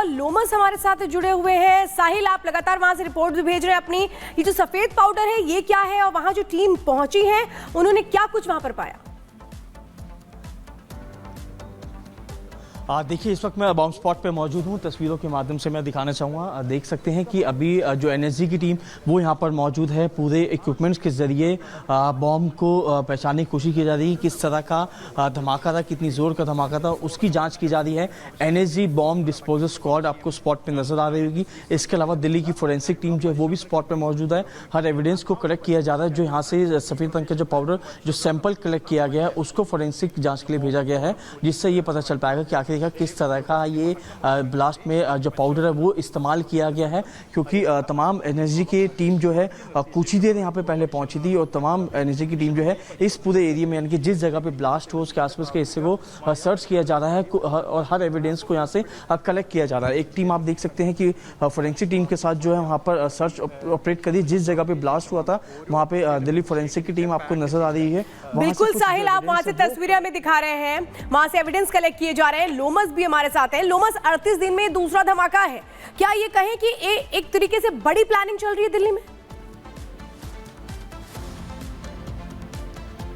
लोमस हमारे साथ जुड़े हुए हैं। साहिल, आप लगातार वहां से रिपोर्ट भी भेज रहे हैं अपनी। ये जो सफेद पाउडर है ये क्या है और वहां जो टीम पहुंची है उन्होंने क्या कुछ वहां पर पाया? देखिए, इस वक्त मैं बॉम्ब स्पॉट पे मौजूद हूँ। तस्वीरों के माध्यम से मैं दिखाना चाहूँगा। देख सकते हैं कि अभी जो एनएसजी की टीम वो यहाँ पर मौजूद है। पूरे इक्विपमेंट्स के जरिए बॉम्ब को पहचानने की कोशिश की जा रही है। किस तरह का धमाका था, कितनी जोर का धमाका था, उसकी जांच की जा रही है। एनएसजी बॉम्ब डिस्पोजल स्क्वाड आपको स्पॉट पे नजर आ रही होगी। इसके अलावा दिल्ली की फोरेंसिक टीम जो है वो भी स्पॉट पे मौजूद है। हर एविडेंस को कलेक्ट किया जा रहा है। जो यहाँ से सफ़ेद रंग का जो पाउडर जो सैंपल कलेक्ट किया गया है उसको फोरेंसिक जाँच के लिए भेजा गया है, जिससे ये पता चल पाएगा कि आखिर किस तरह का ये ब्लास्ट में जो पाउडर है वो इस्तेमाल किया गया है। क्योंकि तमाम एनएसजी की टीम जो है कुछ ही देर यहाँ पे पहले पहुंची थी और तमाम एनएसजी की टीम जो है इस पूरे एरिया में, यानी कि जिस जगह पे ब्लास्ट हो उसके आसपास के हिस्से को सर्च किया जा रहा है और हर एविडेंस को यहाँ से कलेक्ट किया जा रहा है। एक टीम आप देख सकते हैं कि फोरेंसिक टीम के साथ जो है वहाँ पर सर्च ऑपरेट करी। जिस जगह पे ब्लास्ट हुआ था वहाँ पे दिल्ली फोरेंसिक की टीम आपको नजर आ रही है। बिल्कुल साहिल, आप वहां से तस्वीरें हमें दिखा रहे हैं, वहां से एविडेंस कलेक्ट किए जा रहे हैं। लोमस भी हमारे साथ है। लोमस, 38 दिन में दूसरा धमाका है। क्या ये कहें कि एक तरीके से बड़ी प्लानिंग चल रही है दिल्ली में?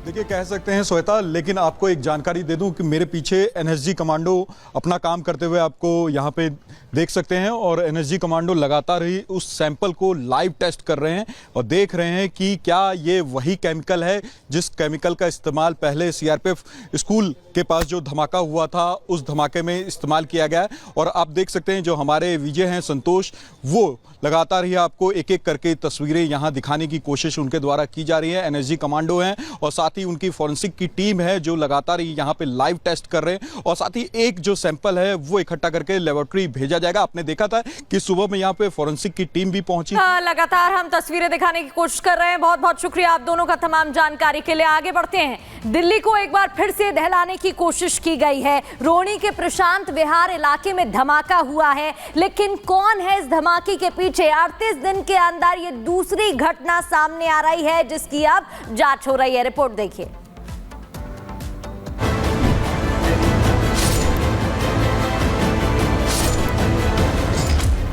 देखिए, कह सकते हैं श्वेता, लेकिन आपको एक जानकारी दे दूं कि मेरे पीछे एनएसजी कमांडो अपना काम करते हुए आपको यहाँ पे देख सकते हैं और एनएसजी कमांडो लगातार ही उस सैंपल को लाइव टेस्ट कर रहे हैं और देख रहे हैं कि क्या ये वही केमिकल है जिस केमिकल का इस्तेमाल पहले सीआरपीएफ स्कूल के पास जो धमाका हुआ था उस धमाके में इस्तेमाल किया गया है। और आप देख सकते हैं जो हमारे विजय हैं संतोष, वो लगातार ही आपको एक एक करके तस्वीरें यहाँ दिखाने की कोशिश उनके द्वारा की जा रही है। एनएसजी कमांडो हैं और साथ ही उनकी फॉरेंसिक की टीम है जो लगातार यहाँ पे लाइव टेस्ट कर रहे हैं और साथ ही एक जो सैंपल है वो इकट्ठा करके लेबोरेटरी भेजा जाएगा। आपने देखा था कि सुबह में यहाँ पे फॉरेंसिक की टीम भी पहुंची। लगातार हम तस्वीरें दिखाने की कोशिश कर रहे हैं। बहुत बहुत शुक्रिया आप दोनों का तमाम जानकारी के लिए। आगे बढ़ते हैं। दिल्ली को एक बार फिर से दहलाने की कोशिश की गई है। रोहनी के प्रशांत विहार इलाके में धमाका हुआ है, लेकिन कौन है इस धमाके के पीछे? 38 दिन के अंदर ये दूसरी घटना सामने आ रही है जिसकी अब जांच हो रही है। रिपोर्ट देखिए।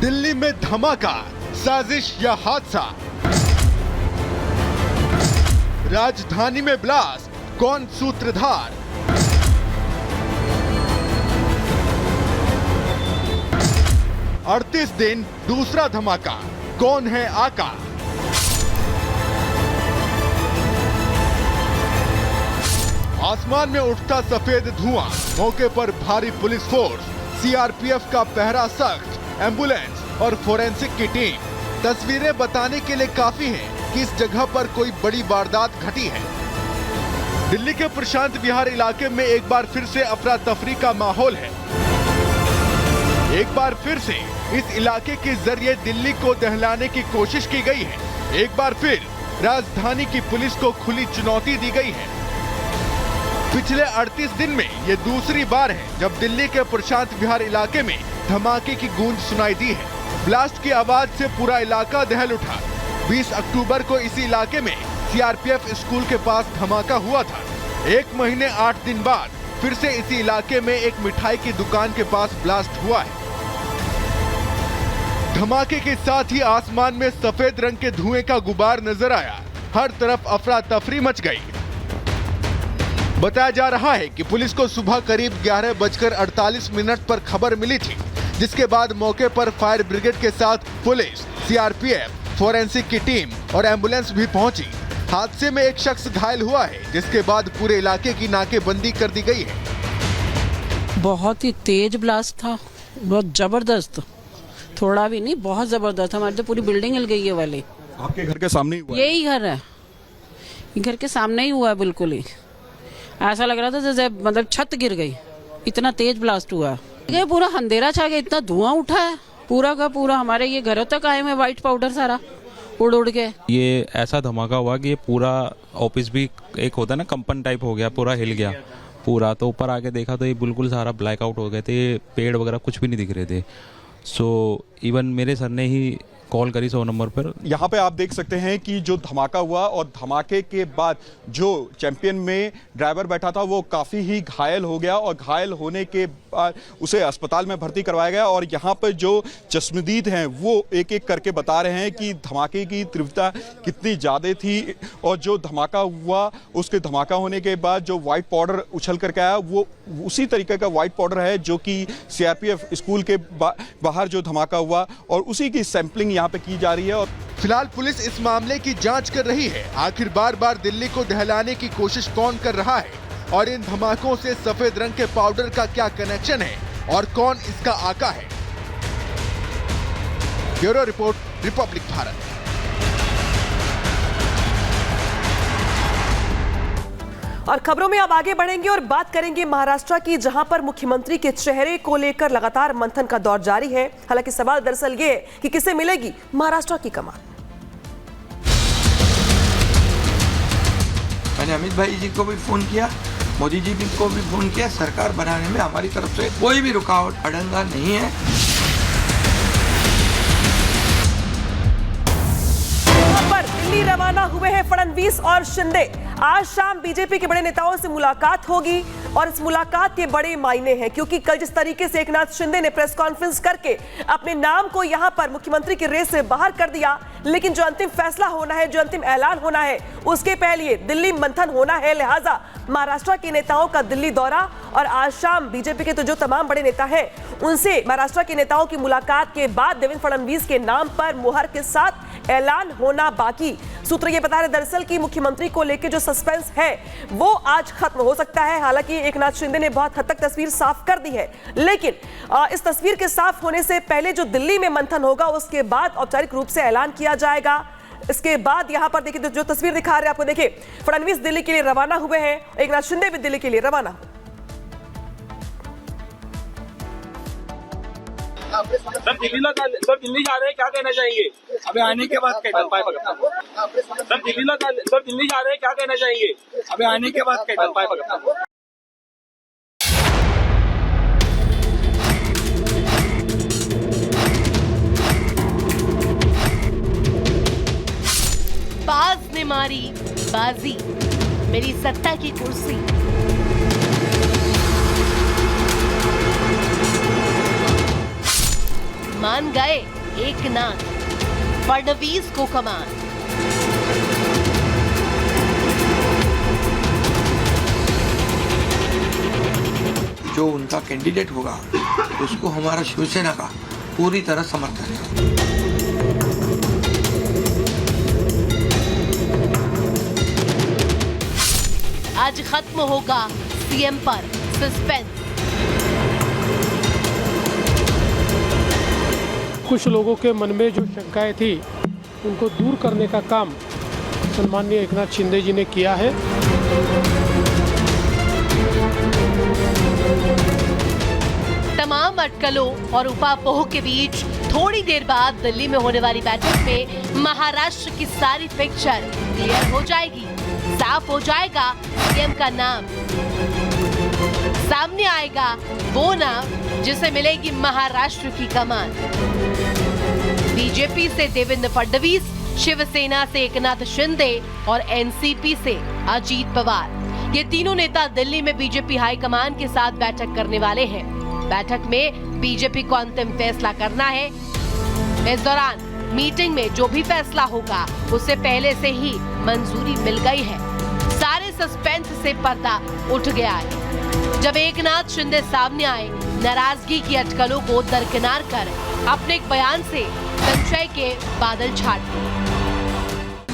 दिल्ली में धमाका, साजिश या हादसा? राजधानी में ब्लास्ट, कौन सूत्रधार? अड़तीस दिन दूसरा धमाका, कौन है आका? आसमान में उठता सफेद धुआं, मौके पर भारी पुलिस फोर्स, सीआरपीएफ का पहरा सख्त, एम्बुलेंस और फोरेंसिक की टीम। तस्वीरें बताने के लिए काफी है कि इस जगह पर कोई बड़ी वारदात घटी है। दिल्ली के प्रशांत विहार इलाके में एक बार फिर से अफरा तफरी का माहौल है। एक बार फिर से इस इलाके के जरिए दिल्ली को दहलाने की कोशिश की गई है। एक बार फिर राजधानी की पुलिस को खुली चुनौती दी गई है। पिछले 38 दिन में ये दूसरी बार है जब दिल्ली के प्रशांत विहार इलाके में धमाके की गूंज सुनाई दी है। ब्लास्ट की आवाज से पूरा इलाका दहल उठा। 20 अक्टूबर को इसी इलाके में सीआरपीएफ स्कूल के पास धमाका हुआ था। 1 महीने 8 दिन बाद फिर से इसी इलाके में एक मिठाई की दुकान के पास ब्लास्ट हुआ है। धमाके के साथ ही आसमान में सफेद रंग के धुएं का गुबार नजर आया। हर तरफ अफरा तफरी मच गई। बताया जा रहा है कि पुलिस को सुबह करीब 11:48 पर खबर मिली थी, जिसके बाद मौके पर फायर ब्रिगेड के साथ पुलिस, सीआरपीएफ, फोरेंसिक की टीम और एम्बुलेंस भी पहुंची। हादसे में एक शख्स घायल हुआ है, जिसके बाद पूरे इलाके की नाकेबंदी कर दी गई है। बहुत ही तेज ब्लास्ट था, बहुत जबरदस्त, थोड़ा भी नहीं, बहुत जबरदस्त। हमारी तो पूरी बिल्डिंग हिल गई है वाली। आपके घर के सामने ही हुआ? यही घर है, घर के सामने ही हुआ है। बिल्कुल ही ऐसा लग रहा था जैसे मतलब छत गिर गई, इतना तेज ब्लास्ट हुआ। ये पूरा अंधेरा छा गया, इतना धुआं उठा है पूरा का पूरा। हमारे ये घरों तक आए हुए व्हाइट पाउडर सारा उड़ उड़ के। ये ऐसा धमाका हुआ कि ये पूरा ऑफिस भी एक होता है ना कंपन टाइप हो गया, पूरा हिल गया पूरा। तो ऊपर आके देखा तो ये बिल्कुल सारा ब्लैकआउट हो गए थे, पेड़ वगैरह कुछ भी नहीं दिख रहे थे। सो इवन मेरे सर ने ही कॉल करी 100 नंबर पर। यहाँ पे आप देख सकते हैं कि जो धमाका हुआ और धमाके के बाद जो चैंपियन में ड्राइवर बैठा था वो काफ़ी ही घायल हो गया और घायल होने के बाद उसे अस्पताल में भर्ती करवाया गया। और यहाँ पर जो चश्मदीद हैं वो एक एक करके बता रहे हैं कि धमाके की तीव्रता कितनी ज़्यादा थी और जो धमाका हुआ उसके धमाका होने के बाद जो व्हाइट पाउडर उछल करके आया वो उसी तरीके का व्हाइट पाउडर है जो कि सीआरपीएफ स्कूल के बाहर जो धमाका हुआ और उसी की सैंपलिंग यहाँ पे की जा रही है। और फिलहाल पुलिस इस मामले की जांच कर रही है। आखिर बार बार दिल्ली को दहलाने की कोशिश कौन कर रहा है और इन धमाकों से सफेद रंग के पाउडर का क्या कनेक्शन है और कौन इसका आका है। Bureau report, Republic Bharat. और खबरों में अब आगे बढ़ेंगे और बात करेंगे महाराष्ट्र की, जहां पर मुख्यमंत्री के चेहरे को लेकर लगातार मंथन का दौर जारी है। हालांकि सवाल दरअसल ये है कि किसे मिलेगी महाराष्ट्र की कमान। मैंने अमित भाई जी को भी फोन किया, मोदी जी को भी फोन किया। सरकार बनाने में हमारी तरफ से कोई भी रुकावट अड़ंगा नहीं है। पर दिल्ली रवाना हुए हैं फडणवीस और शिंदे। आज शाम बीजेपी के बड़े नेताओं से मुलाकात होगी और इस मुलाकात के बड़े मायने हैं, क्योंकि कल जिस तरीके से एकनाथ शिंदे ने प्रेस कॉन्फ्रेंस करके अपने नाम को यहां पर मुख्यमंत्री की रेस से बाहर कर दिया, लेकिन जो अंतिम फैसला होना है, जो अंतिम ऐलान होना है, उसके पहले दिल्ली मंथन होना है। लिहाजा महाराष्ट्र के नेताओं का दिल्ली दौरा और आज शाम बीजेपी के तो जो तमाम बड़े नेता हैं उनसे महाराष्ट्र के नेताओं की मुलाकात के बाद देवेंद्र फडणवीस के नाम पर मुहर के साथ ऐलान होना बाकी। सूत्र ये बता रहे दरअसल कि मुख्यमंत्री को लेकर जो सस्पेंस है वो आज खत्म हो सकता है। हालांकि एकनाथ शिंदे ने बहुत हद तक तस्वीर साफ कर दी है, लेकिन इस तस्वीर के साफ होने से पहले जो दिल्ली में मंथन होगा उसके बाद औपचारिक रूप से ऐलान किया जाएगा। इसके बाद यहां पर देखिए जो तस्वीर दिखा रहे हैं आपको, देखिए फडणवीस दिल्ली के लिए रवाना हुए हैं, एकनाथ शिंदे भी दिल्ली के लिए रवाना। सर दिल्ली जा रहे हैं, क्या कहना चाहेंगे? अबे आने के बाद सर दिल्ली जा रहे हैं, क्या कहना चाहेंगे? अबे आने के बाद बाज ने मारी बाजी, मेरी सत्ता की कुर्सी। मान गए एकनाथ फडणवीस को कमान। जो उनका कैंडिडेट होगा उसको हमारा शिवसेना का पूरी तरह समर्थन है। आज खत्म होगा सीएम पर सस्पेंस। कुछ लोगों के मन में जो शंकाएं थी उनको दूर करने का काम सम्माननीय एकनाथ शिंदे जी ने किया है। तमाम अटकलों और उपापोह के बीच थोड़ी देर बाद दिल्ली में होने वाली बैठक में महाराष्ट्र की सारी पिक्चर क्लियर हो जाएगी। साफ हो जाएगा सीएम का नाम, सामने आएगा वो नाम जिसे मिलेगी महाराष्ट्र की कमान। बीजेपी से देवेंद्र फडणवीस, शिवसेना से एकनाथ शिंदे और एनसीपी से अजीत पवार, ये तीनों नेता दिल्ली में बीजेपी हाईकमान के साथ बैठक करने वाले हैं। बैठक में बीजेपी को अंतिम फैसला करना है। इस दौरान मीटिंग में जो भी फैसला होगा उसे पहले से ही मंजूरी मिल गई है। सारे सस्पेंस से पर्दा उठ गया है। जब एकनाथ शिंदे सामने आए, नाराजगी की अटकलों को दरकिनार कर अपने एक बयान से संशय के बादल छाट दिए।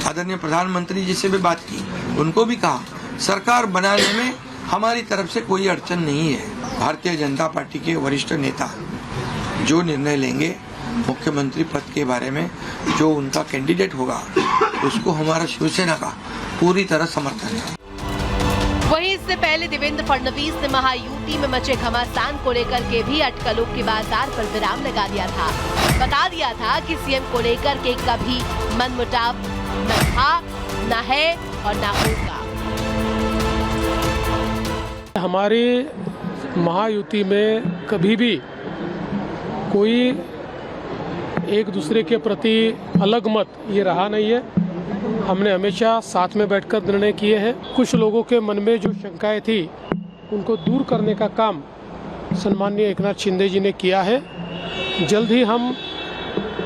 आदरणीय प्रधानमंत्री जी से भी बात की, उनको भी कहा सरकार बनाने में हमारी तरफ से कोई अड़चन नहीं है। भारतीय जनता पार्टी के वरिष्ठ नेता जो निर्णय लेंगे मुख्यमंत्री पद के बारे में, जो उनका कैंडिडेट होगा उसको हमारा शिवसेना का पूरी तरह समर्थन है। वहीं इससे पहले देवेंद्र फडणवीस ने महायूति में मचे घमासान को लेकर के भी अटकलों के बाजार पर विराम लगा दिया था। बता दिया था कि सीएम को लेकर के कभी मनमुटाव न था, न है और न होगा। हमारी महायुति में कभी भी कोई एक दूसरे के प्रति अलग मत ये रहा नहीं है। हमने हमेशा साथ में बैठकर निर्णय किए हैं। कुछ लोगों के मन में जो शंकाएं थी उनको दूर करने का काम सन्माननीय एकनाथ शिंदे जी ने किया है। जल्द ही हम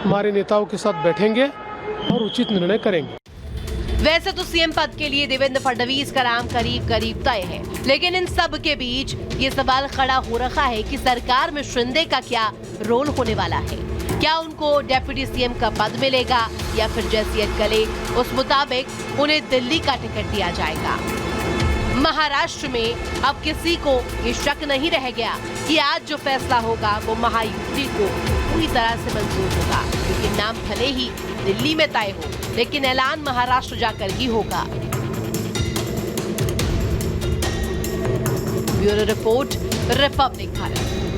हमारे नेताओं के साथ बैठेंगे और उचित निर्णय करेंगे। वैसे तो सीएम पद के लिए देवेंद्र फडणवीस का नाम करीब करीब तय है, लेकिन इन सब के बीच ये सवाल खड़ा हो रखा है कि सरकार में शिंदे का क्या रोल होने वाला है। क्या उनको डेप्यूटी सीएम का पद मिलेगा या फिर जैसी अटकलें उस मुताबिक उन्हें दिल्ली का टिकट दिया जाएगा। महाराष्ट्र में अब किसी को ये शक नहीं रह गया कि आज जो फैसला होगा वो महायुति को पूरी तरह से मंजूर होगा, क्योंकि नाम भले ही दिल्ली में तय हो, लेकिन ऐलान महाराष्ट्र जाकर ही होगा। Bureau report, Republic Bharat.